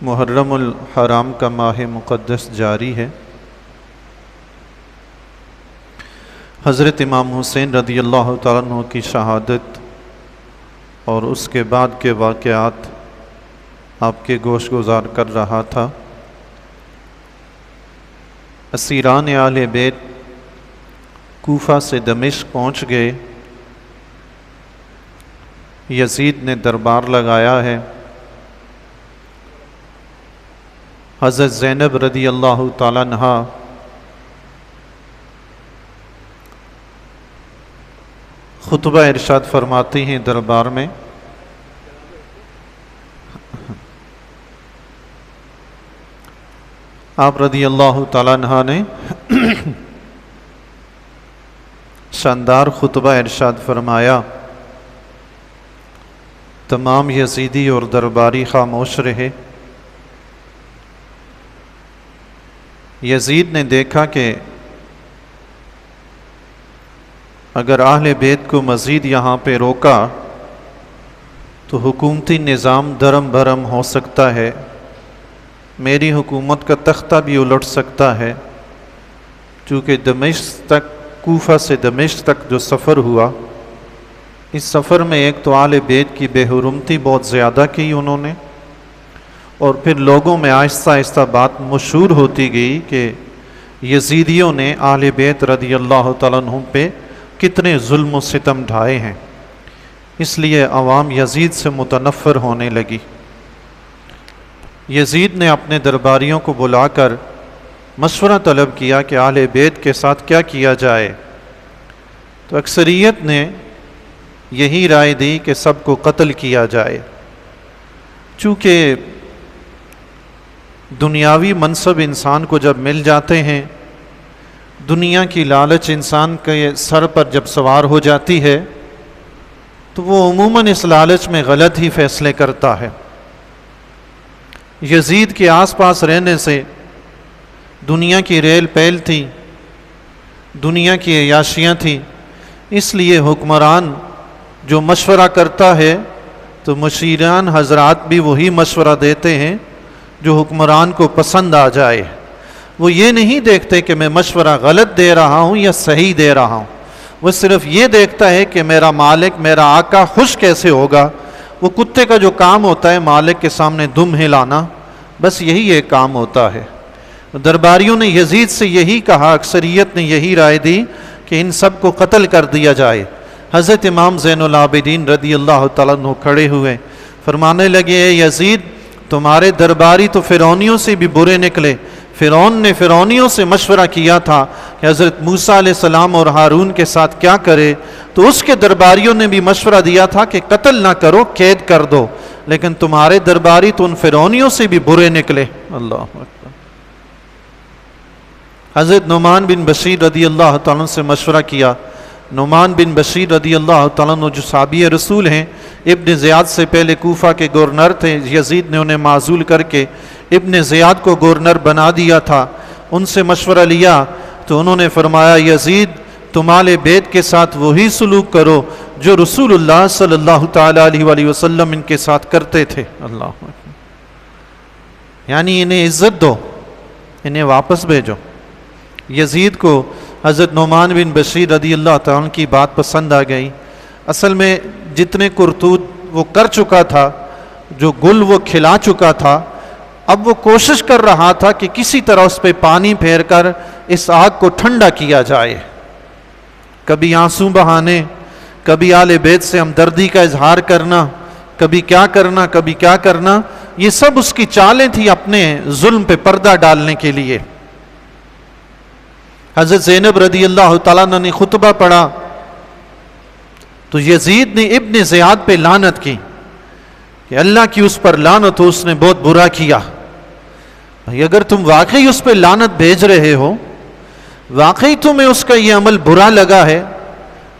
محرم الحرام کا ماہ مقدس جاری ہے۔ حضرت امام حسین رضی اللہ تعالیٰ عنہ کی شہادت اور اس کے بعد کے واقعات آپ کے گوش گزار کر رہا تھا۔ اسیران اہل بیت کوفہ سے دمشق پہنچ گئے۔ یزید نے دربار لگایا ہے۔ حضرت زینب رضی اللہ تعالیٰ عنہا خطبہ ارشاد فرماتی ہیں دربار میں، آپ رضی اللہ تعالیٰ عنہ نے شاندار خطبہ ارشاد فرمایا، تمام یزیدی اور درباری خاموش رہے۔ یزید نے دیکھا کہ اگر اہل بیت کو مزید یہاں پہ روکا تو حکومتی نظام درم بھرم ہو سکتا ہے، میری حکومت کا تختہ بھی الٹ سکتا ہے، چونکہ دمشق تک، کوفہ سے دمشق تک جو سفر ہوا، اس سفر میں ایک تو اہل بیت کی بے حرمتی بہت زیادہ کی انہوں نے، اور پھر لوگوں میں آہستہ آہستہ بات مشہور ہوتی گئی کہ یزیدیوں نے اہل بیت رضی اللہ تعالیٰ عنہ پہ کتنے ظلم و ستم ڈھائے ہیں، اس لیے عوام یزید سے متنفر ہونے لگی۔ یزید نے اپنے درباریوں کو بلا کر مشورہ طلب کیا کہ اہل بیت کے ساتھ کیا کیا جائے، تو اکثریت نے یہی رائے دی کہ سب کو قتل کیا جائے، چونکہ دنیاوی منصب انسان کو جب مل جاتے ہیں، دنیا کی لالچ انسان کے سر پر جب سوار ہو جاتی ہے تو وہ عموماً اس لالچ میں غلط ہی فیصلے کرتا ہے۔ یزید کے آس پاس رہنے سے دنیا کی ریل پیل تھی، دنیا کی عیاشیاں تھیں، اس لیے حکمران جو مشورہ کرتا ہے تو مشیران حضرات بھی وہی مشورہ دیتے ہیں جو حکمران کو پسند آ جائے۔ وہ یہ نہیں دیکھتے کہ میں مشورہ غلط دے رہا ہوں یا صحیح دے رہا ہوں، وہ صرف یہ دیکھتا ہے کہ میرا مالک، میرا آقا خوش کیسے ہوگا۔ وہ کتے کا جو کام ہوتا ہے مالک کے سامنے دم ہلانا، بس یہی ایک کام ہوتا ہے۔ درباریوں نے یزید سے یہی کہا، اکثریت نے یہی رائے دی کہ ان سب کو قتل کر دیا جائے۔ حضرت امام زین العابدین رضی اللہ تعالیٰ عنہ کھڑے ہوئے، فرمانے لگے، اے یزید، تمہارے درباری تو فرعونیوں سے بھی برے نکلے۔ فرعون نے فرعونیوں سے مشورہ کیا تھا کہ حضرت موسیٰ علیہ السلام اور ہارون کے ساتھ کیا کرے، تو اس کے درباریوں نے بھی مشورہ دیا تھا کہ قتل نہ کرو، قید کر دو، لیکن تمہارے درباری تو ان فرعونیوں سے بھی برے نکلے۔ اللہ اکبر۔ حضرت نعمان بن بشیر رضی اللہ تعالیٰ سے مشورہ کیا۔ نعمان بن بشیر رضی اللہ تعالیٰ جو صحابی رسول ہیں، ابن زیاد سے پہلے کوفہ کے گورنر تھے، یزید نے انہیں معزول کر کے ابن زیاد کو گورنر بنا دیا تھا۔ ان سے مشورہ لیا تو انہوں نے فرمایا، یزید، تم اہل بیت کے ساتھ وہی سلوک کرو جو رسول اللہ صلی اللہ تعالیٰ علیہ وآلہ وسلم ان کے ساتھ کرتے تھے۔ اللہ، یعنی انہیں عزت دو، انہیں واپس بھیجو۔ یزید کو حضرت نعمان بن بشیر رضی اللہ تعالیٰ کی بات پسند آ گئی۔ اصل میں جتنے کرتوت وہ کر چکا تھا، جو گل وہ کھلا چکا تھا، اب وہ کوشش کر رہا تھا کہ کسی طرح اس پہ پانی پھیر کر اس آگ کو ٹھنڈا کیا جائے۔ کبھی آنسو بہانے، کبھی اہل بیت سے ہمدردی کا اظہار کرنا، کبھی کیا کرنا، کبھی کیا کرنا، یہ سب اس کی چالیں تھیں اپنے ظلم پہ پردہ ڈالنے کے لیے۔ حضرت زینب رضی اللہ تعالیٰ نے خطبہ پڑھا تو یزید نے ابن زیاد پہ لعنت کی کہ اللہ کی اس پر لعنت ہو، اس نے بہت برا کیا۔ بھائی اگر تم واقعی اس پہ لعنت بھیج رہے ہو، واقعی تمہیں اس کا یہ عمل برا لگا ہے،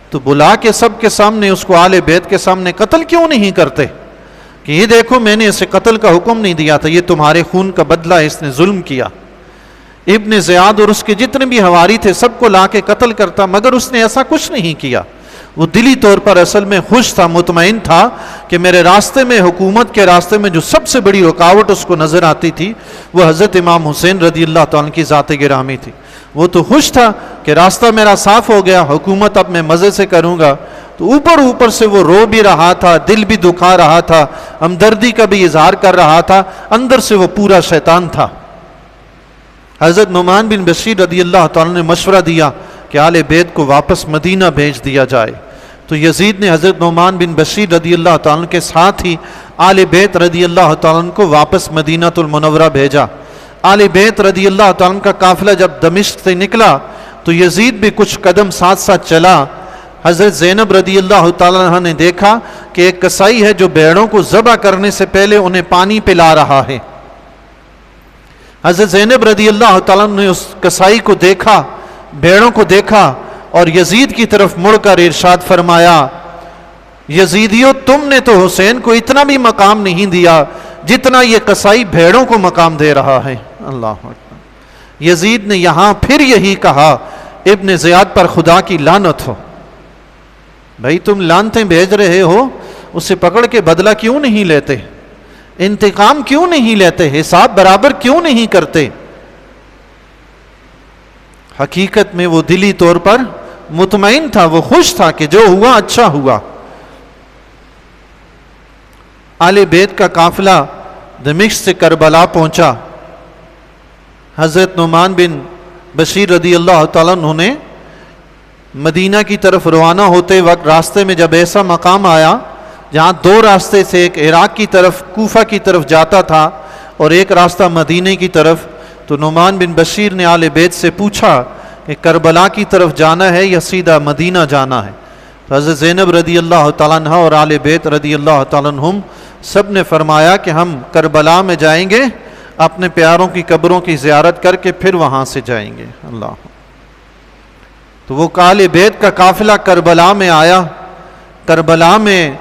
تو بلا کے سب کے سامنے اس کو اہل بیت کے سامنے قتل کیوں نہیں کرتے کہ یہ دیکھو میں نے اسے قتل کا حکم نہیں دیا تھا، یہ تمہارے خون کا بدلہ ہے، اس نے ظلم کیا۔ ابن زیاد اور اس کے جتنے بھی حواری تھے سب کو لا کے قتل کرتا، مگر اس نے ایسا کچھ نہیں کیا۔ وہ دلی طور پر اصل میں خوش تھا، مطمئن تھا کہ میرے راستے میں، حکومت کے راستے میں جو سب سے بڑی رکاوٹ اس کو نظر آتی تھی وہ حضرت امام حسین رضی اللہ تعالیٰ کی ذات گرامی تھی۔ وہ تو خوش تھا کہ راستہ میرا صاف ہو گیا، حکومت اب میں مزے سے کروں گا، تو اوپر سے وہ رو بھی رہا تھا، دل بھی دکھا رہا تھا، ہمدردی کا بھی اظہار کر رہا تھا، اندر سے وہ پورا شیطان تھا۔ حضرت نعمان بن بشیر رضی اللہ تعالیٰ نے مشورہ دیا کہ آل بیت کو واپس مدینہ بھیج دیا جائے، تو یزید نے حضرت نعمان بن بشیر رضی اللہ تعالیٰ کے ساتھ ہی آل بیت رضی اللہ تعالیٰ کو واپس مدینہ المنورہ بھیجا۔ آل بیت رضی اللہ تعالیٰ کا قافلہ جب دمشق سے نکلا تو یزید بھی کچھ قدم ساتھ ساتھ چلا۔ حضرت زینب رضی اللہ تعالیٰ نے دیکھا کہ ایک کسائی ہے جو بھیڑوں کو ذبح کرنے سے پہلے انہیں پانی پلا رہا ہے۔ حضرت زینب رضی اللہ تعالیٰ نے اس کسائی کو دیکھا، بھیڑوں کو دیکھا، اور یزید کی طرف مڑ کر ارشاد فرمایا، یزیدیو تم نے تو حسین کو اتنا بھی مقام نہیں دیا جتنا یہ کسائی بھیڑوں کو مقام دے رہا ہے۔ اللہ اکبر۔ یزید نے یہاں پھر یہی کہا، ابن زیاد پر خدا کی لعنت ہو۔ بھائی تم لعنتیں بھیج رہے ہو، اسے پکڑ کے بدلہ کیوں نہیں لیتے؟ انتقام کیوں نہیں لیتے؟ حساب برابر کیوں نہیں کرتے؟ حقیقت میں وہ دلی طور پر مطمئن تھا، وہ خوش تھا کہ جو ہوا اچھا ہوا۔ آل بیت کا قافلہ دمشق سے کربلا پہنچا۔ حضرت نعمان بن بشیر رضی اللہ تعالیٰ عنہ نے مدینہ کی طرف روانہ ہوتے وقت راستے میں جب ایسا مقام آیا جہاں دو راستے سے، ایک عراق کی طرف کوفہ کی طرف جاتا تھا اور ایک راستہ مدینہ کی طرف، تو نعمان بن بشیر نے آل بیت سے پوچھا کہ کربلا کی طرف جانا ہے یا سیدھا مدینہ جانا ہے؟ حضرت زینب رضی اللہ تعالیٰ عنہ اور آل بیت رضی اللہ تعالیٰ عنہم سب نے فرمایا کہ ہم کربلا میں جائیں گے، اپنے پیاروں کی قبروں کی زیارت کر کے پھر وہاں سے جائیں گے۔ اللہ، تو وہ آل بیت کا قافلہ کربلا میں آیا، کربلا میں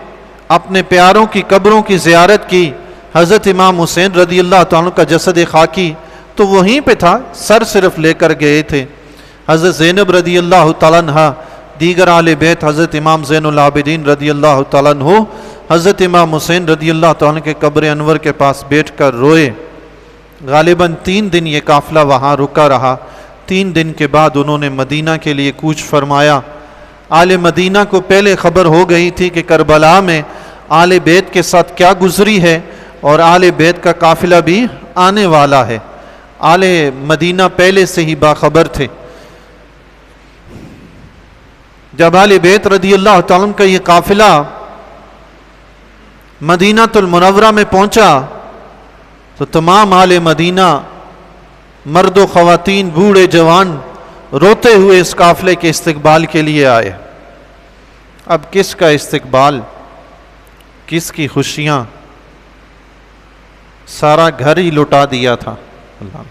اپنے پیاروں کی قبروں کی زیارت کی۔ حضرت امام حسین رضی اللہ تعالیٰ کا جسد خاکی تو وہیں پہ تھا، سر صرف لے کر گئے تھے۔ حضرت زینب رضی اللہ تعالیٰ عنہ، دیگر آل بیت، حضرت امام زین العابدین رضی اللہ تعالیٰ عنہ، حضرت امام حسین رضی اللہ تعالیٰ کے قبر انور کے پاس بیٹھ کر روئے۔ غالباً 3 دن یہ قافلہ وہاں رکا رہا۔ 3 دن کے بعد انہوں نے مدینہ کے لیے کوچ فرمایا۔ آل مدینہ کو پہلے خبر ہو گئی تھی کہ کربلا میں آل بیت کے ساتھ کیا گزری ہے، اور آل بیت کا قافلہ بھی آنے والا ہے۔ آل مدینہ پہلے سے ہی باخبر تھے۔ جب آل بیت رضی اللہ تعالیٰ کا یہ قافلہ مدینہ المنورہ میں پہنچا تو تمام آل مدینہ، مرد و خواتین، بوڑھے جوان، روتے ہوئے اس قافلے کے استقبال کے لیے آئے۔ اب کس کا استقبال، کس کی خوشیاں، سارا گھر ہی لٹا دیا تھا۔ اللہ،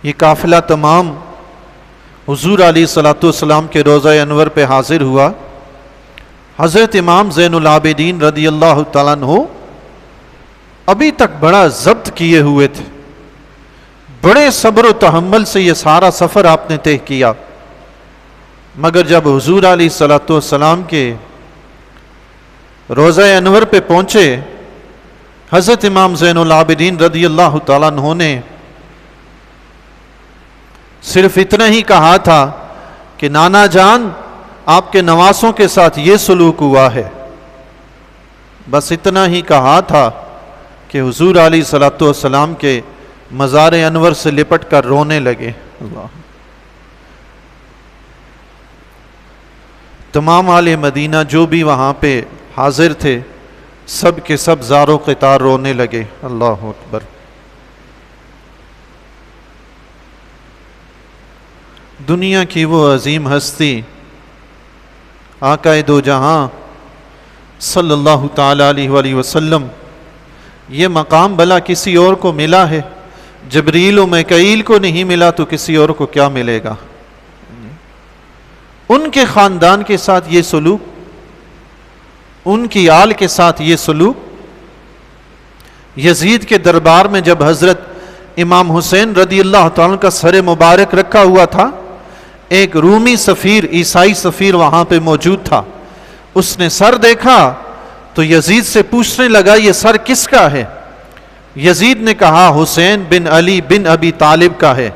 یہ قافلہ تمام حضور علیہ الصلوۃ والسلام کے روضہ انور پہ حاضر ہوا۔ حضرت امام زین العابدین رضی اللہ تعالیٰ عنہ ابھی تک بڑا ضبط کیے ہوئے تھے، بڑے صبر و تحمل سے یہ سارا سفر آپ نے طے کیا، مگر جب حضور علیہ الصلوۃ والسلام کے روضہ انور پہ پہنچے، حضرت امام زین العابدین رضی اللہ تعالیٰ عنہ نے صرف اتنا ہی کہا تھا کہ نانا جان، آپ کے نواسوں کے ساتھ یہ سلوک ہوا ہے۔ بس اتنا ہی کہا تھا کہ حضور علیہ الصلوۃ والسلام کے مزار انور سے لپٹ کر رونے لگے۔ اللہ، تمام آل مدینہ جو بھی وہاں پہ حاضر تھے، سب کے سب زار و قطار رونے لگے۔ اللہ اکبر۔ دنیا کی وہ عظیم ہستی آقا دو جہاں صلی اللہ تعالی علیہ وآلہ وسلم، یہ مقام بھلا کسی اور کو ملا ہے؟ جبریل و میکائیل کو نہیں ملا تو کسی اور کو کیا ملے گا؟ ان کے خاندان کے ساتھ یہ سلوک، ان کی آل کے ساتھ یہ سلوک۔ یزید کے دربار میں جب حضرت امام حسین رضی اللہ تعالیٰ کا سر مبارک رکھا ہوا تھا، ایک رومی سفیر، عیسائی سفیر وہاں پہ موجود تھا. اس نے سر دیکھا تو یزید سے پوچھنے لگا یہ سر کس کا ہے؟ یزید نے کہا حسین بن علی بن ابی طالب کا ہے.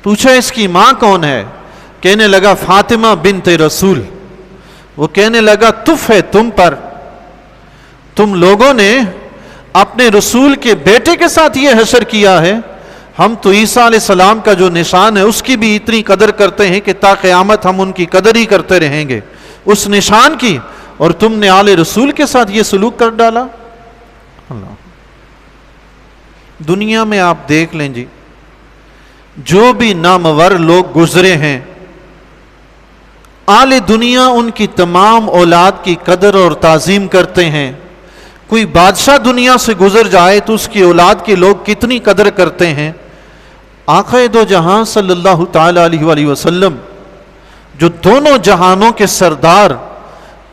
پوچھا اس کی ماں کون ہے؟ کہنے لگا فاطمہ بنت رسول. وہ کہنے لگا تف ہے تم پر، تم لوگوں نے اپنے رسول کے بیٹے کے ساتھ یہ حشر کیا ہے. ہم تو عیسیٰ علیہ السلام کا جو نشان ہے اس کی بھی اتنی قدر کرتے ہیں کہ تا قیامت ہم ان کی قدر ہی کرتے رہیں گے، اس نشان کی، اور تم نے آل رسول کے ساتھ یہ سلوک کر ڈالا. اللہ. دنیا میں آپ دیکھ لیں جی، جو بھی نامور لوگ گزرے ہیں، آل دنیا ان کی تمام اولاد کی قدر اور تعظیم کرتے ہیں. کوئی بادشاہ دنیا سے گزر جائے تو اس کی اولاد کے لوگ کتنی قدر کرتے ہیں. آقا دو جہاں صلی اللہ تعالی علیہ وآلہ وسلم، جو دونوں جہانوں کے سردار،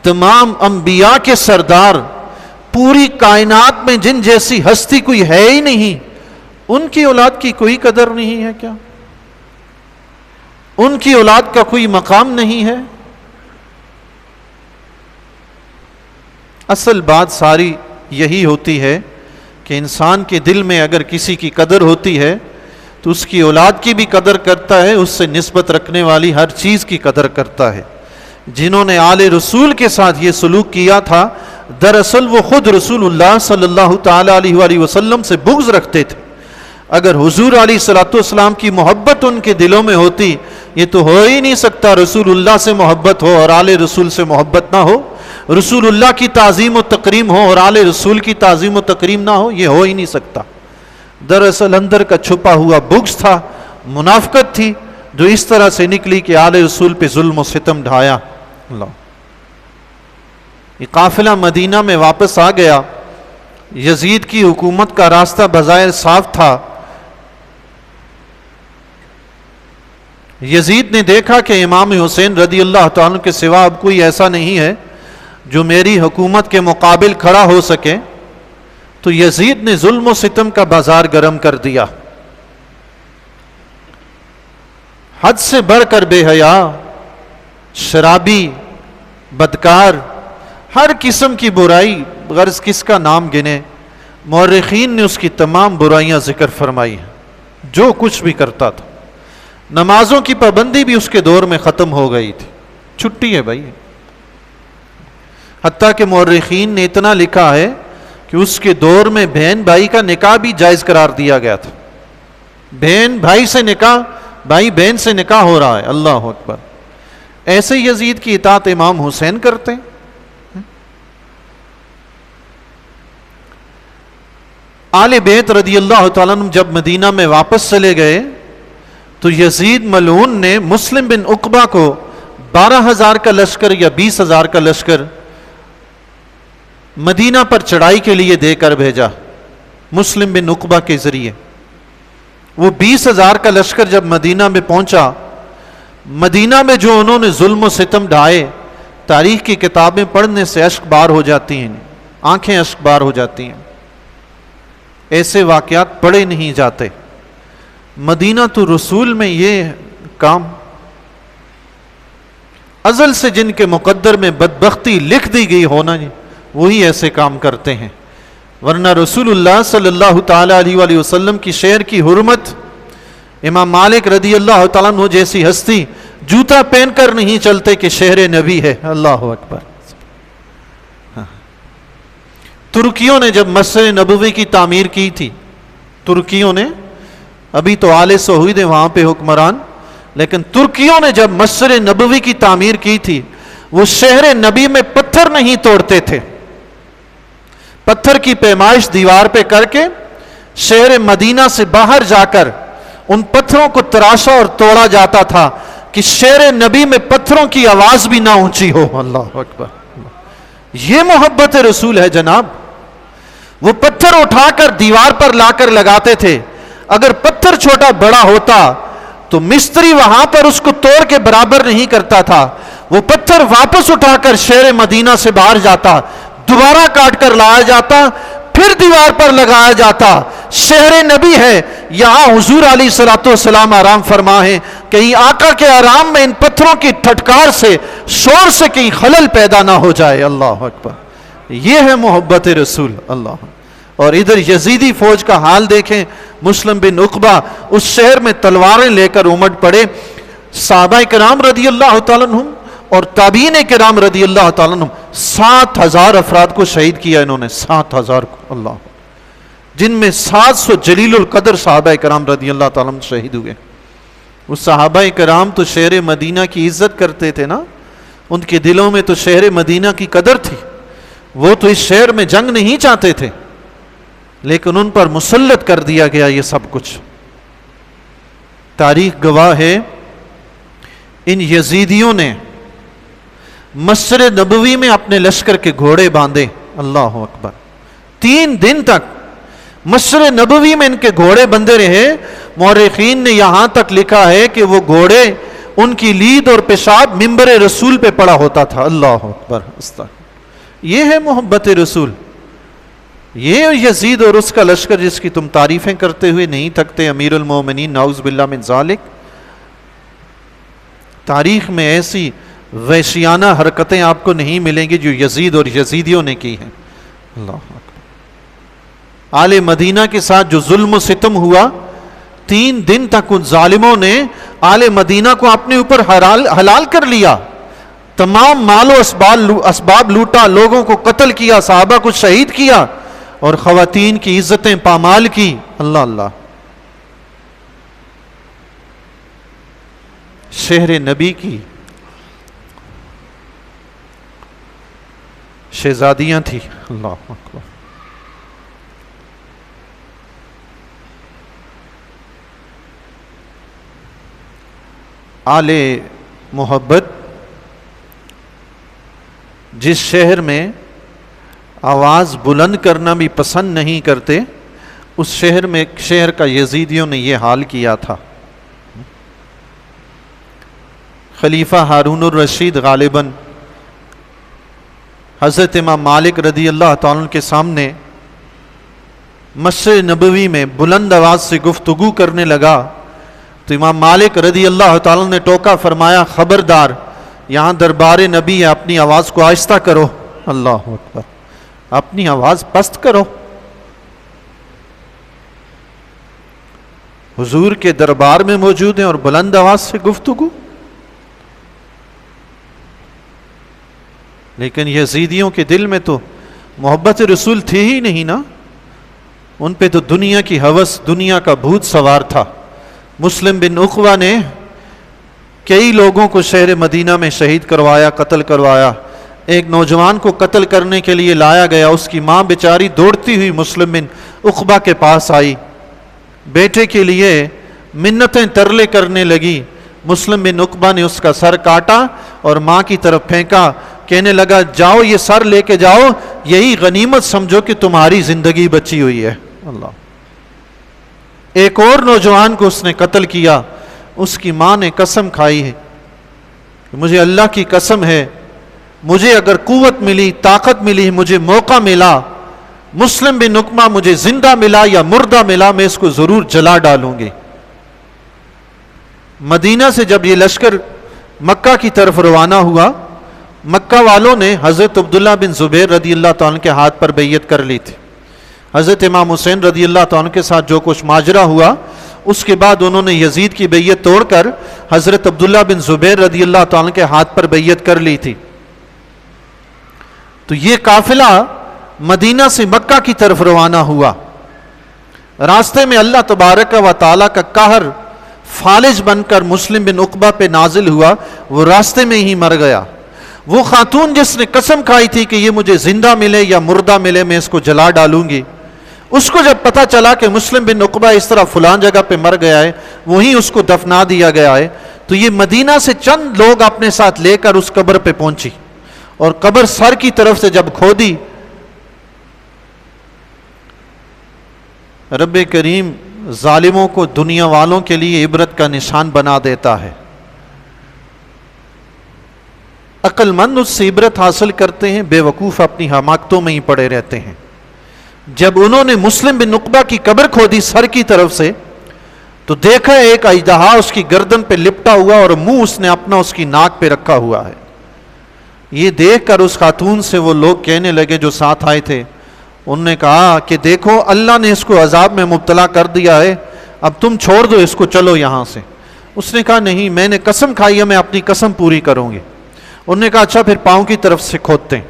تمام انبیاء کے سردار، پوری کائنات میں جن جیسی ہستی کوئی ہے ہی نہیں، ان کی اولاد کی کوئی قدر نہیں ہے کیا؟ ان کی اولاد کا کوئی مقام نہیں ہے؟ اصل بات ساری یہی ہوتی ہے کہ انسان کے دل میں اگر کسی کی قدر ہوتی ہے تو اس کی اولاد کی بھی قدر کرتا ہے، اس سے نسبت رکھنے والی ہر چیز کی قدر کرتا ہے. جنہوں نے آل رسول کے ساتھ یہ سلوک کیا تھا، دراصل وہ خود رسول اللہ صلی اللہ تعالی علیہ وآلہ وسلم سے بغض رکھتے تھے. اگر حضور علیہ الصلوۃ والسلام کی محبت ان کے دلوں میں ہوتی، یہ تو ہو ہی نہیں سکتا رسول اللہ سے محبت ہو اور آل رسول سے محبت نہ ہو، رسول اللہ کی تعظیم و تکریم ہو اور آل رسول کی تعظیم و تکریم نہ ہو، یہ ہو ہی نہیں سکتا. دراصل اندر کا چھپا ہوا بغض تھا، منافقت تھی، جو اس طرح سے نکلی کہ آل رسول پہ ظلم و ستم ڈھایا. اللہ. یہ قافلہ مدینہ میں واپس آ گیا. یزید کی حکومت کا راستہ بظاہر صاف تھا. یزید نے دیکھا کہ امام حسین رضی اللہ تعالیٰ کے سوا اب کوئی ایسا نہیں ہے جو میری حکومت کے مقابل کھڑا ہو سکے، تو یزید نے ظلم و ستم کا بازار گرم کر دیا. حد سے بڑھ کر بے حیا، شرابی، بدکار، ہر قسم کی برائی، غرض کس کا نام گنے، مورخین نے اس کی تمام برائیاں ذکر فرمائی ہیں. جو کچھ بھی کرتا تھا، نمازوں کی پابندی بھی اس کے دور میں ختم ہو گئی تھی، چھٹی ہے بھائی. حتیٰ کہ مورخین نے اتنا لکھا ہے کہ اس کے دور میں بہن بھائی کا نکاح بھی جائز قرار دیا گیا تھا. بہن بھائی سے نکاح، بھائی بہن سے نکاح ہو رہا ہے. اللہ اکبر. ایسے یزید کی اطاعت امام حسین کرتے ہیں. آل بیت رضی اللہ تعالیٰ عنہ جب مدینہ میں واپس چلے گئے تو یزید ملعون نے مسلم بن عقبہ کو 12,000 کا لشکر یا 20,000 کا لشکر مدینہ پر چڑھائی کے لیے دے کر بھیجا. مسلم بن عقبہ کے ذریعے وہ 20,000 کا لشکر جب مدینہ میں پہنچا، مدینہ میں جو انہوں نے ظلم و ستم ڈھائے، تاریخ کی کتابیں پڑھنے سے اشک بار ہو جاتی ہیں، آنکھیں اشک بار ہو جاتی ہیں. ایسے واقعات پڑھے نہیں جاتے. مدینہ تو رسول میں یہ کام، ازل سے جن کے مقدر میں بدبختی لکھ دی گئی ہونا، وہی ایسے کام کرتے ہیں. ورنہ رسول اللہ صلی اللہ تعالی علیہ وآلہ وسلم کی شعر کی حرمت، امام مالک رضی اللہ تعالیٰ عنہ جیسی ہستی جوتا پہن کر نہیں چلتے کہ شہر نبی ہے. اللہ اکبر. ترکیوں نے جب مسجد نبوی کی تعمیر کی تھی، ترکیوں نے، ابھی تو آل سعود ہیں وہاں پہ حکمران، لیکن ترکیوں نے جب مسجد نبوی کی تعمیر کی تھی، وہ شہر نبی میں پتھر نہیں توڑتے تھے. پتھر کی پیمائش دیوار پہ کر کے شہر مدینہ سے باہر جا کر ان پتھروں کو تراشا اور توڑا جاتا تھا کہ شہر نبی میں پتھروں کی آواز بھی نہ اونچی ہو. اللہ اکبر. یہ محبت رسول ہے جناب. وہ پتھر اٹھا کر دیوار پر لا کر لگاتے تھے. اگر پتھر چھوٹا بڑا ہوتا تو مستری وہاں پر اس کو توڑ کے برابر نہیں کرتا تھا. وہ پتھر واپس اٹھا کر شہر مدینہ سے باہر جاتا، دوبارہ کاٹ کر لایا جاتا، پھر دیوار پر لگایا جاتا. شہر نبی ہے، یہاں حضور علیہ الصلوۃ والسلام آرام فرما ہے، کہیں آقا کے آرام میں ان پتھروں کی ٹھٹکار سے، شور سے کہیں خلل پیدا نہ ہو جائے۔ اللہ اکبر، یہ ہے محبت رسول اللہ۔ اور ادھر یزیدی فوج کا حال دیکھیں، مسلم بن عقبہ اس شہر میں تلواریں لے کر امٹ پڑے، صحابہ کرام رضی اللہ تعالیٰ عنہم اور تابعین کرام رضی اللہ تعالیٰ عنہم 7,000 افراد کو شہید کیا انہوں نے، 7,000 کو، اللہ، جن میں 700 جلیل القدر صحابہ کرام رضی اللہ تعالیٰ عنہ شہید ہوئے۔ وہ صحابہ کرام تو شہر مدینہ کی عزت کرتے تھے نا، ان کے دلوں میں تو شہر مدینہ کی قدر تھی، وہ تو اس شہر میں جنگ نہیں چاہتے تھے، لیکن ان پر مسلط کر دیا گیا یہ سب کچھ۔ تاریخ گواہ ہے ان یزیدیوں نے مسجد نبوی میں اپنے لشکر کے گھوڑے باندھے، اللہ اکبر، 3 دن تک مسجد نبوی میں ان کے گھوڑے بندھے رہے۔ مورخین نے یہاں تک لکھا ہے کہ وہ گھوڑے، ان کی لید اور پیشاب منبر رسول پہ پڑا ہوتا تھا، اللہ اکبر، استغفر۔ یہ ہے محبت رسول۔ یہ یزید اور اس کا لشکر جس کی تم تعریفیں کرتے ہوئے نہیں تھکتے، امیر المومنین نعوذ باللہ من ذالک، تاریخ میں ایسی وحشیانہ حرکتیں آپ کو نہیں ملیں گی جو یزید اور یزیدیوں نے کی ہیں، اللہ اکبر۔ آل مدینہ کے ساتھ جو ظلم و ستم ہوا، 3 دن تک ان ظالموں نے آل مدینہ کو اپنے اوپر حلال کر لیا، تمام مال و اسباب لوٹا، لوگوں کو قتل کیا، صحابہ کو شہید کیا، اور خواتین کی عزتیں پامال کی، اللہ اللہ۔ شہر نبی کی شہزادیاں تھیں، اللہ اکبر۔ آل محبت جس شہر میں آواز بلند کرنا بھی پسند نہیں کرتے، اس شہر میں ایک شہر کا یزیدیوں نے یہ حال کیا تھا۔ خلیفہ ہارون الرشید غالباً حضرت امام مالک رضی اللہ تعالیٰ کے سامنے مسجد نبوی میں بلند آواز سے گفتگو کرنے لگا تو امام مالک رضی اللہ تعالیٰ نے ٹوکا، فرمایا خبردار، یہاں دربار نبی ہے، اپنی آواز کو آہستہ کرو، اللہ اکبر، اپنی آواز پست کرو۔ حضور کے دربار میں موجود ہیں اور بلند آواز سے گفتگو۔ لیکن یزیدیوں کے دل میں تو محبت رسول تھی ہی نہیں نا، ان پہ تو دنیا کی ہوس، دنیا کا بھوت سوار تھا۔ مسلم بن عقبہ نے کئی لوگوں کو شہر مدینہ میں شہید کروایا، قتل کروایا۔ ایک نوجوان کو قتل کرنے کے لیے لایا گیا، اس کی ماں بیچاری دوڑتی ہوئی مسلم بن عقبہ کے پاس آئی، بیٹے کے لیے منتیں ترلے کرنے لگی۔ مسلم بن عقبہ نے اس کا سر کاٹا اور ماں کی طرف پھینکا، کہنے لگا جاؤ یہ سر لے کے جاؤ، یہی غنیمت سمجھو کہ تمہاری زندگی بچی ہوئی ہے، اللہ۔ ایک اور نوجوان کو اس نے قتل کیا، اس کی ماں نے قسم کھائی ہے کہ مجھے اللہ کی قسم ہے، مجھے اگر قوت ملی، طاقت ملی، مجھے موقع ملا، مسلم بن عقبہ مجھے زندہ ملا یا مردہ ملا، میں اس کو ضرور جلا ڈالوں گی۔ مدینہ سے جب یہ لشکر مکہ کی طرف روانہ ہوا، مکہ والوں نے حضرت عبداللہ بن زبیر رضی اللہ تعالیٰ کے ہاتھ پر بیعت کر لی تھی۔ حضرت امام حسین رضی اللہ تعالیٰ کے ساتھ جو کچھ ماجرا ہوا، اس کے بعد انہوں نے یزید کی بیعت توڑ کر حضرت عبداللہ بن زبیر رضی اللہ تعالیٰ کے ہاتھ پر بیعت کر لی تھی۔ تو یہ قافلہ مدینہ سے مکہ کی طرف روانہ ہوا۔ راستے میں اللہ تبارک و تعالیٰ کا قہر فالج بن کر مسلم بن عقبہ پہ نازل ہوا، وہ راستے میں ہی مر گیا۔ وہ خاتون جس نے قسم کھائی تھی کہ یہ مجھے زندہ ملے یا مردہ ملے میں اس کو جلا ڈالوں گی، اس کو جب پتہ چلا کہ مسلم بن عقبہ اس طرح فلان جگہ پہ مر گیا ہے، وہیں اس کو دفنا دیا گیا ہے، تو یہ مدینہ سے چند لوگ اپنے ساتھ لے کر اس قبر پہ پہنچی، اور قبر سر کی طرف سے جب کھودی، رب کریم ظالموں کو دنیا والوں کے لیے عبرت کا نشان بنا دیتا ہے۔ عقل مند اس سے عبرت حاصل کرتے ہیں، بے وقوف اپنی حماقتوں میں ہی پڑے رہتے ہیں۔ جب انہوں نے مسلم بن عقبہ کی قبر کھودی سر کی طرف سے، تو دیکھا ایک اژدہا اس کی گردن پہ لپٹا ہوا اور منہ اس نے اپنا اس کی ناک پہ رکھا ہوا ہے۔ یہ دیکھ کر اس خاتون سے وہ لوگ کہنے لگے جو ساتھ آئے تھے، انہوں نے کہا کہ دیکھو اللہ نے اس کو عذاب میں مبتلا کر دیا ہے، اب تم چھوڑ دو اس کو، چلو یہاں سے۔ اس نے کہا نہیں، میں نے قسم کھائی ہے، میں اپنی قسم پوری کروں گی۔ انہوں نے کہا اچھا پھر پاؤں کی طرف سے کھودتے ہیں۔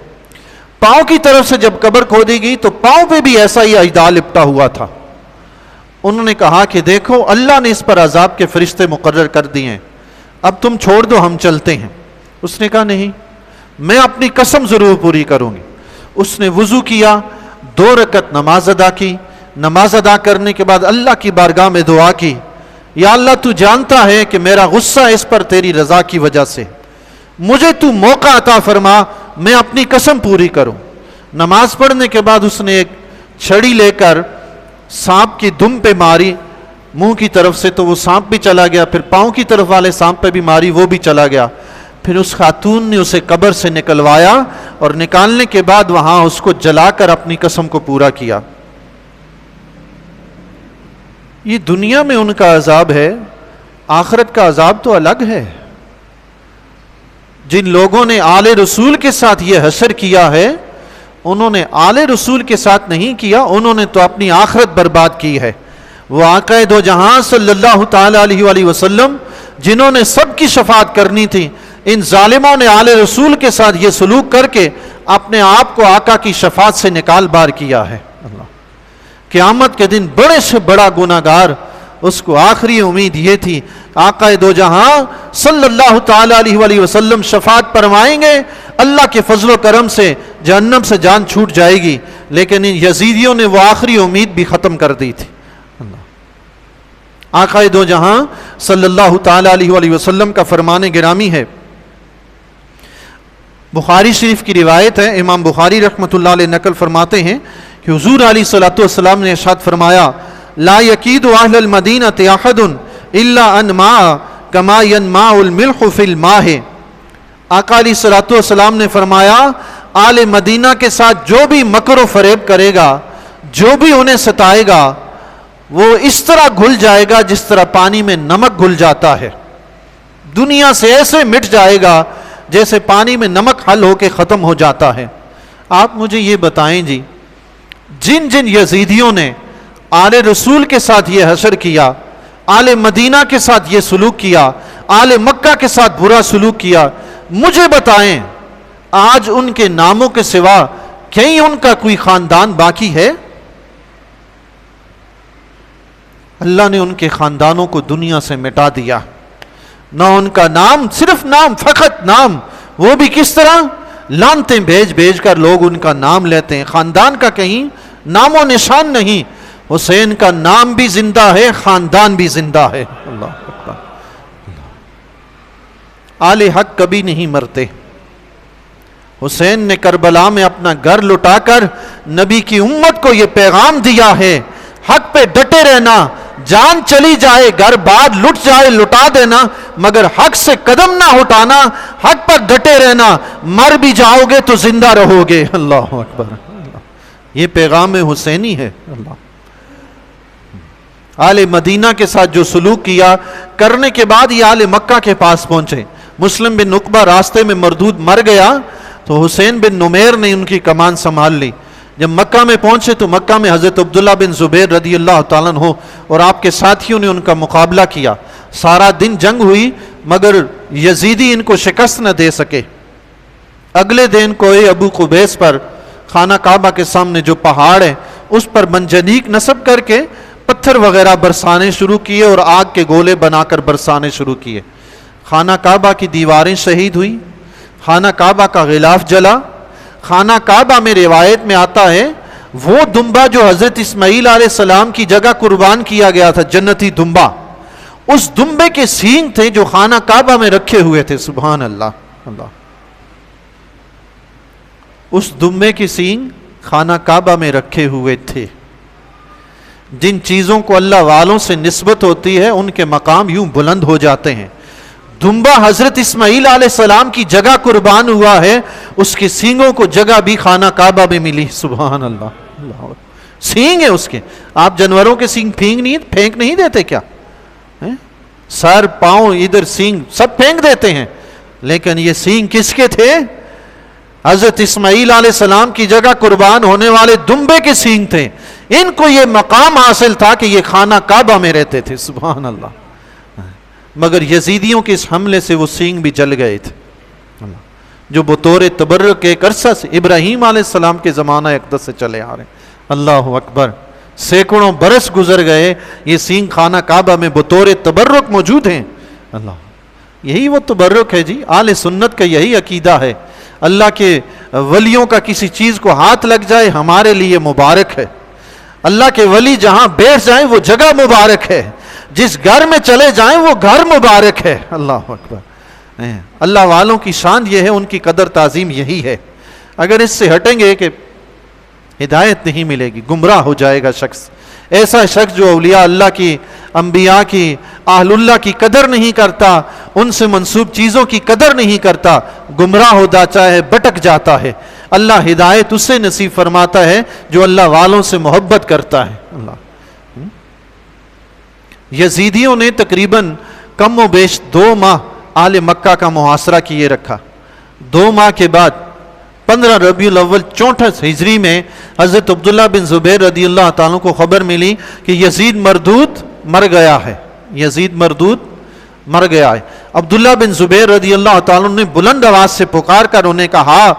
پاؤں کی طرف سے جب قبر کھودی گئی تو پاؤں پہ بھی ایسا ہی اژدہا لپٹا ہوا تھا۔ انہوں نے کہا کہ دیکھو اللہ نے اس پر عذاب کے فرشتے مقرر کر دیے ہیں، اب تم چھوڑ دو، ہم چلتے ہیں۔ اس نے کہا نہیں، میں اپنی قسم ضرور پوری کروں گی۔ اس نے وضو کیا، 2 رکعت نماز ادا کی۔ نماز ادا کرنے کے بعد اللہ کی بارگاہ میں دعا کی، یا اللہ تو جانتا ہے کہ میرا غصہ اس پر تیری رضا کی وجہ سے، مجھے تو موقع عطا فرما، میں اپنی قسم پوری کروں۔ نماز پڑھنے کے بعد اس نے ایک چھڑی لے کر سانپ کی دم پہ ماری منہ کی طرف سے، تو وہ سانپ بھی چلا گیا، پھر پاؤں کی طرف والے سانپ پہ بھی ماری، وہ بھی چلا گیا۔ پھر اس خاتون نے اسے قبر سے نکلوایا اور نکالنے کے بعد وہاں اس کو جلا کر اپنی قسم کو پورا کیا۔ یہ دنیا میں ان کا عذاب ہے، آخرت کا عذاب تو الگ ہے۔ جن لوگوں نے آل رسول کے ساتھ یہ حشر کیا ہے، انہوں نے آل رسول کے ساتھ نہیں کیا، انہوں نے تو اپنی آخرت برباد کی ہے۔ وہ آقا دو جہاں صلی اللہ تعالی علیہ وآلہ وسلم جنہوں نے سب کی شفاعت کرنی تھی، ان ظالموں نے آل رسول کے ساتھ یہ سلوک کر کے اپنے آپ کو آقا کی شفاعت سے نکال بار کیا ہے۔ قیامت کے دن بڑے سے بڑا گناہگار، اس کو آخری امید یہ تھی آقا دو جہاں صلی اللہ تعالی علیہ وآلہ وسلم شفاعت فرمائیں گے، اللہ کے فضل و کرم سے جہنم سے جان چھوٹ جائے گی، لیکن ان یزیدیوں نے وہ آخری امید بھی ختم کر دی تھی۔ آقا دو جہاں صلی اللہ تعالی علیہ وآلہ وسلم کا فرمان گرامی ہے، بخاری شریف کی روایت ہے، امام بخاری رحمۃ اللہ علیہ نقل فرماتے ہیں کہ حضور علیہ الصلوۃ والسلام نے ارشاد فرمایا، لا یکید اہل المدینۃ احد الا انماء کما ینماء الملح فی الماء۔ آقا علیہ الصلوۃ والسلام نے فرمایا، آل مدینہ کے ساتھ جو بھی مکر و فریب کرے گا، جو بھی انہیں ستائے گا، وہ اس طرح گھل جائے گا جس طرح پانی میں نمک گھل جاتا ہے، دنیا سے ایسے مٹ جائے گا جیسے پانی میں نمک حل ہو کے ختم ہو جاتا ہے۔ آپ مجھے یہ بتائیں جی، جن جن یزیدیوں نے آل رسول کے ساتھ یہ حشر کیا، آل مدینہ کے ساتھ یہ سلوک کیا، آل مکہ کے ساتھ برا سلوک کیا، مجھے بتائیں آج ان کے ناموں کے سوا کہیں ان کا کوئی خاندان باقی ہے؟ اللہ نے ان کے خاندانوں کو دنیا سے مٹا دیا، نہ ان کا نام، صرف نام، فقط نام، وہ بھی کس طرح؟ لانتیں بھیج بھیج کر لوگ ان کا نام لیتے ہیں، خاندان کا کہیں نام و نشان نہیں۔ حسین کا نام بھی زندہ ہے، خاندان بھی زندہ ہے۔ اللہ اکبر۔ آل حق کبھی نہیں مرتے۔ حسین نے کربلا میں اپنا گھر لٹا کر نبی کی امت کو یہ پیغام دیا ہے، حق پہ ڈٹے رہنا، جان چلی جائے، گھر بار لٹ جائے، لٹا دینا، مگر حق سے قدم نہ ہٹانا، حق پر ڈٹے رہنا، مر بھی جاؤ گے تو زندہ رہو گے۔ اللہ اکبر۔ یہ پیغام حسینی ہے۔ اللہ آل مدینہ کے ساتھ جو سلوک کیا کرنے کے بعد یہ آل مکہ کے پاس پہنچے۔ مسلم بن عقبہ راستے میں مردود مر گیا تو حسین بن نمیر نے ان کی کمان سنبھال لی۔ جب مکہ میں پہنچے تو مکہ میں حضرت عبداللہ بن زبیر رضی اللہ تعالیٰ عنہ اور آپ کے ساتھیوں نے ان کا مقابلہ کیا۔ سارا دن جنگ ہوئی مگر یزیدی ان کو شکست نہ دے سکے۔ اگلے دن کوئے ابو قبیس پر، خانہ کعبہ کے سامنے جو پہاڑ ہے اس پر منجنیق نصب کر کے پتھر وغیرہ برسانے شروع کیے اور آگ کے گولے بنا کر برسانے شروع کیے۔ خانہ کعبہ کی دیواریں شہید ہوئی، خانہ کعبہ کا غلاف جلا۔ خانہ کعبہ میں روایت میں آتا ہے وہ دمبا جو حضرت اسماعیل علیہ السلام کی جگہ قربان کیا گیا تھا، جنتی دمبا، اس دمبے کے سینگ تھے جو خانہ کعبہ میں رکھے ہوئے تھے۔ سبحان اللہ۔ اللہ، اس دمبے کے سینگ خانہ کعبہ میں رکھے ہوئے تھے۔ جن چیزوں کو اللہ والوں سے نسبت ہوتی ہے ان کے مقام یوں بلند ہو جاتے ہیں۔ دمبا حضرت اسماعیل علیہ السلام کی جگہ قربان ہوا ہے، اس کے سینگوں کو جگہ بھی خانہ کعبہ میں ملی۔ سبحان اللہ۔ اللہ، سینگ ہے اس کے، آپ جانوروں کے سینگ پھینک نہیں دیتے کیا؟ سر پاؤں ادھر سینگ سب پھینک دیتے ہیں، لیکن یہ سینگ کس کے تھے؟ حضرت اسماعیل علیہ السلام کی جگہ قربان ہونے والے دمبے کے سینگ تھے. ان کو یہ مقام حاصل تھا کہ یہ خانہ کعبہ میں رہتے تھے. سبحان اللہ. مگر یزیدیوں کے اس حملے سے وہ سینگ بھی جل گئے تھے، جو بطور تبرک ایک عرصہ سے ابراہیم علیہ السلام کے زمانہ اقدس سے چلے آ رہے ہیں. اللہ اکبر. سینکڑوں برس گزر گئے، یہ سینگ خانہ کعبہ میں بطور تبرک موجود ہیں. اللہ، یہی وہ تبرک ہے جی. اہل سنت کا یہی عقیدہ ہے. اللہ کے ولیوں کا کسی چیز کو ہاتھ لگ جائے ہمارے لیے مبارک ہے. اللہ کے ولی جہاں بیٹھ جائیں وہ جگہ مبارک ہے. جس گھر میں چلے جائیں وہ گھر مبارک ہے. اللہ اکبر. اللہ والوں کی شان یہ ہے، ان کی قدر تعظیم یہی ہے. اگر اس سے ہٹیں گے کہ ہدایت نہیں ملے گی، گمراہ ہو جائے گا شخص. ایسا شخص جو اولیاء اللہ کی، انبیاء کی، اہل اللہ کی قدر نہیں کرتا، ان سے منسوب چیزوں کی قدر نہیں کرتا، گمراہ ہو جاتا ہے، بھٹک جاتا ہے. اللہ ہدایت اسے نصیب فرماتا ہے جو اللہ والوں سے محبت کرتا ہے. اللہ. یزیدیوں نے تقریباً کم و بیش 2 ماہ آل مکہ کا محاصرہ کیے رکھا. 2 ماہ کے بعد 15 ربیع الاول 64 ہجری میں حضرت عبداللہ بن زبیر رضی اللہ تعالیٰ کو خبر ملی کہ یزید مردود مر گیا ہے. یزید مردود مر گیا ہے. عبداللہ بن زبیر رضی اللہ تعالیٰ نے بلند آواز سے پکار کر انہیں کہا،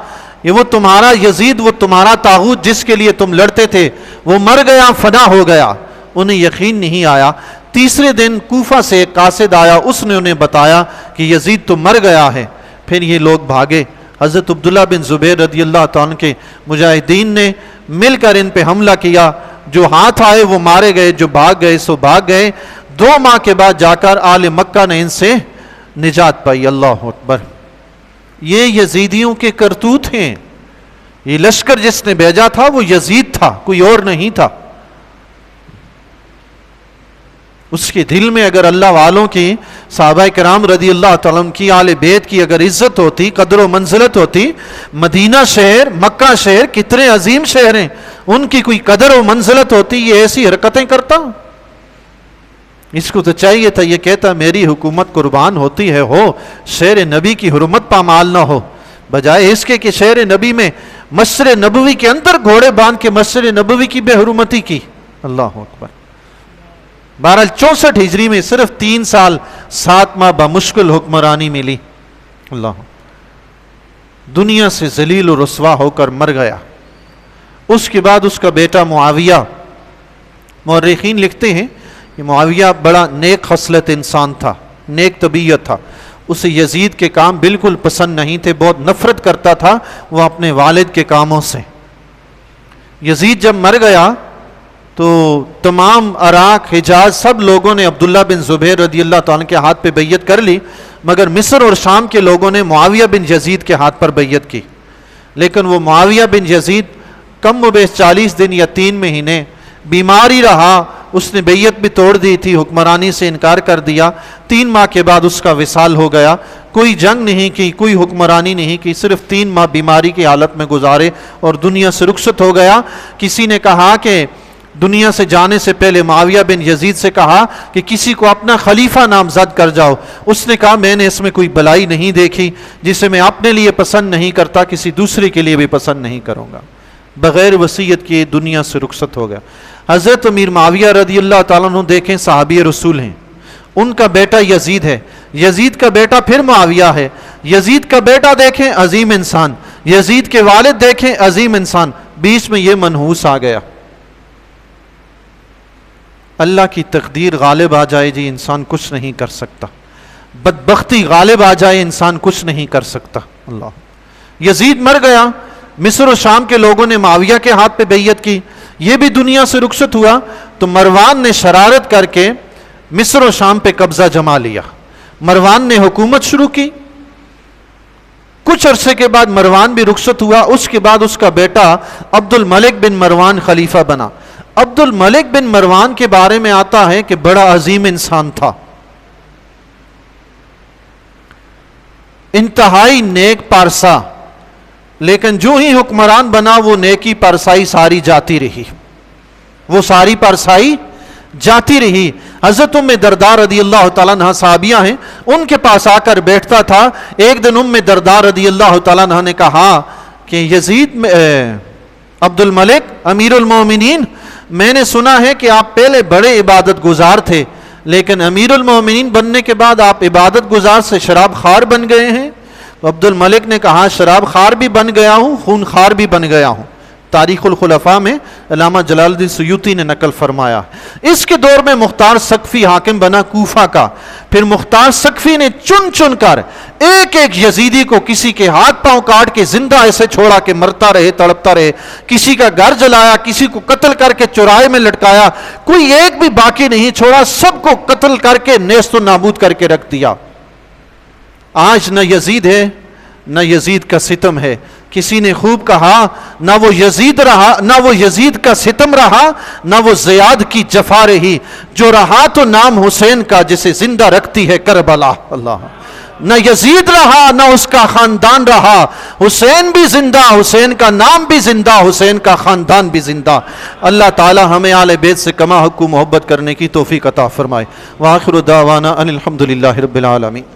یہ وہ تمہارا یزید، وہ تمہارا طاغوت جس کے لیے تم لڑتے تھے، وہ مر گیا، فنا ہو گیا. انہیں یقین نہیں آیا. تیسرے دن کوفہ سے ایک قاصد آیا، اس نے انہیں بتایا کہ یزید تو مر گیا ہے. پھر یہ لوگ بھاگے. حضرت عبداللہ بن زبیر رضی اللہ تعالیٰ کے مجاہدین نے مل کر ان پہ حملہ کیا. جو ہاتھ آئے وہ مارے گئے، جو بھاگ گئے سو بھاگ گئے. 2 ماہ کے بعد جا کر آل مکہ نے ان سے نجات پائی. اللہ اکبر. یہ یزیدیوں کے کرتوت ہیں. یہ لشکر جس نے بھیجا تھا وہ یزید تھا، کوئی اور نہیں تھا. اس کے دل میں اگر اللہ والوں کی، صحابہ کرام رضی اللہ تعالیٰ کی، آل بیت کی اگر عزت ہوتی، قدر و منزلت ہوتی، مدینہ شہر، مکہ شہر کتنے عظیم شہر ہیں، ان کی کوئی قدر و منزلت ہوتی، یہ ایسی حرکتیں کرتا؟ اس کو تو چاہیے تھا یہ کہتا میری حکومت قربان ہوتی ہے ہو، شہر نبی کی حرمت پامال نہ ہو، بجائے اس کے کہ شہر نبی میں مسجد نبوی کے اندر گھوڑے باندھ کے مسجد نبوی کی بے حرمتی کی. اللہ اکبر. بہرحال 64 ہجری میں صرف 3 سال 7 ماہ بمشکل حکمرانی ملی. اللہ. دنیا سے ذلیل و رسوا ہو کر مر گیا. اس کے بعد اس کا بیٹا معاویہ، مورخین لکھتے ہیں کہ معاویہ بڑا نیک خصلت انسان تھا، نیک طبیعت تھا. اسے یزید کے کام بالکل پسند نہیں تھے، بہت نفرت کرتا تھا وہ اپنے والد کے کاموں سے. یزید جب مر گیا تو تمام عراق، حجاز، سب لوگوں نے عبداللہ بن زبیر رضی اللہ تعالیٰ کے ہاتھ پہ بیعت کر لی، مگر مصر اور شام کے لوگوں نے معاویہ بن یزید کے ہاتھ پر بیعت کی. لیکن وہ معاویہ بن یزید کم و بیش 40 دن یا 3 مہینے بیماری رہا. اس نے بیعت بھی توڑ دی تھی، حکمرانی سے انکار کر دیا. 3 ماہ کے بعد اس کا وصال ہو گیا. کوئی جنگ نہیں کی، کوئی حکمرانی نہیں کی، صرف 3 ماہ بیماری کی حالت میں گزارے اور دنیا سے رخصت ہو گیا. کسی نے کہا کہ دنیا سے جانے سے پہلے معاویہ بن یزید سے کہا کہ کسی کو اپنا خلیفہ نامزد کر جاؤ. اس نے کہا میں نے اس میں کوئی بلائی نہیں دیکھی، جسے میں اپنے لیے پسند نہیں کرتا کسی دوسرے کے لیے بھی پسند نہیں کروں گا. بغیر وصیت کیے دنیا سے رخصت ہو گیا. حضرت امیر معاویہ رضی اللہ تعالیٰ عنہ دیکھیں صحابی رسول ہیں، ان کا بیٹا یزید ہے، یزید کا بیٹا پھر معاویہ ہے، یزید کا بیٹا دیکھیں عظیم انسان، یزید کے والد دیکھیں عظیم انسان، بیچ میں یہ منحوس آ گیا. اللہ کی تقدیر غالب آ جائے جی انسان کچھ نہیں کر سکتا. بدبختی غالب آ جائے انسان کچھ نہیں کر سکتا. اللہ. یزید مر گیا. مصر و شام کے لوگوں نے معاویہ کے ہاتھ پہ بیعت کی، یہ بھی دنیا سے رخصت ہوا. تو مروان نے شرارت کر کے مصر و شام پہ قبضہ جما لیا. مروان نے حکومت شروع کی. کچھ عرصے کے بعد مروان بھی رخصت ہوا. اس کے بعد اس کا بیٹا عبد الملک بن مروان خلیفہ بنا. عبد الملک بن مروان کے بارے میں آتا ہے کہ بڑا عظیم انسان تھا، انتہائی نیک پارسا، لیکن جو ہی حکمران بنا وہ نیکی پارسائی ساری جاتی رہی، وہ ساری پارسائی جاتی رہی. حضرت ام دردار رضی اللہ تعالیٰ عنہ صحابیہ ہیں، ان کے پاس آ کر بیٹھتا تھا۔ ایک دن ام دردار رضی اللہ تعالیٰ عنہ نے کہا کہ یزید عبد الملک امیر المومنین، میں نے سنا ہے کہ آپ پہلے بڑے عبادت گزار تھے، لیکن امیر المومنین بننے کے بعد آپ عبادت گزار سے شراب خوار بن گئے ہیں۔ تو عبد الملک نے کہا شراب خوار بھی بن گیا ہوں، خون خوار بھی بن گیا ہوں۔ تاریخ الخلفاء میں علامہ جلال الدین سیوطی نے نقل فرمایا۔ اس کے دور میں مختار سقفی حاکم بنا کوفہ کا، پھر مختار سقفی نے چن چن کر ایک ایک یزیدی کو کسی کے ہاتھ پاؤں کاٹ کے زندہ ایسے چھوڑا کہ مرتا رہے تڑپتا رہے، کسی کا گھر جلایا، کسی کو قتل کر کے چوراہے میں لٹکایا، کوئی ایک بھی باقی نہیں چھوڑا، سب کو قتل کر کے نیست و نابود کر کے رکھ دیا۔ آج نہ یزید ہے نہ یزید کا ستم ہے۔ کسی نے خوب کہا نہ وہ یزید رہا، نہ وہ یزید کا ستم رہا، نہ وہ زیاد کی جفا رہی، جو رہا تو نام حسین کا جسے زندہ رکھتی ہے کربلا۔ اللہ، نہ یزید رہا نہ اس کا خاندان رہا، حسین بھی زندہ، حسین کا نام بھی زندہ، حسین کا خاندان بھی زندہ۔ اللہ تعالی ہمیں آل بیت سے کما حق محبت کرنے کی توفیق عطا فرمائے۔ وآخر دعوانا ان الحمدللہ رب العالمین۔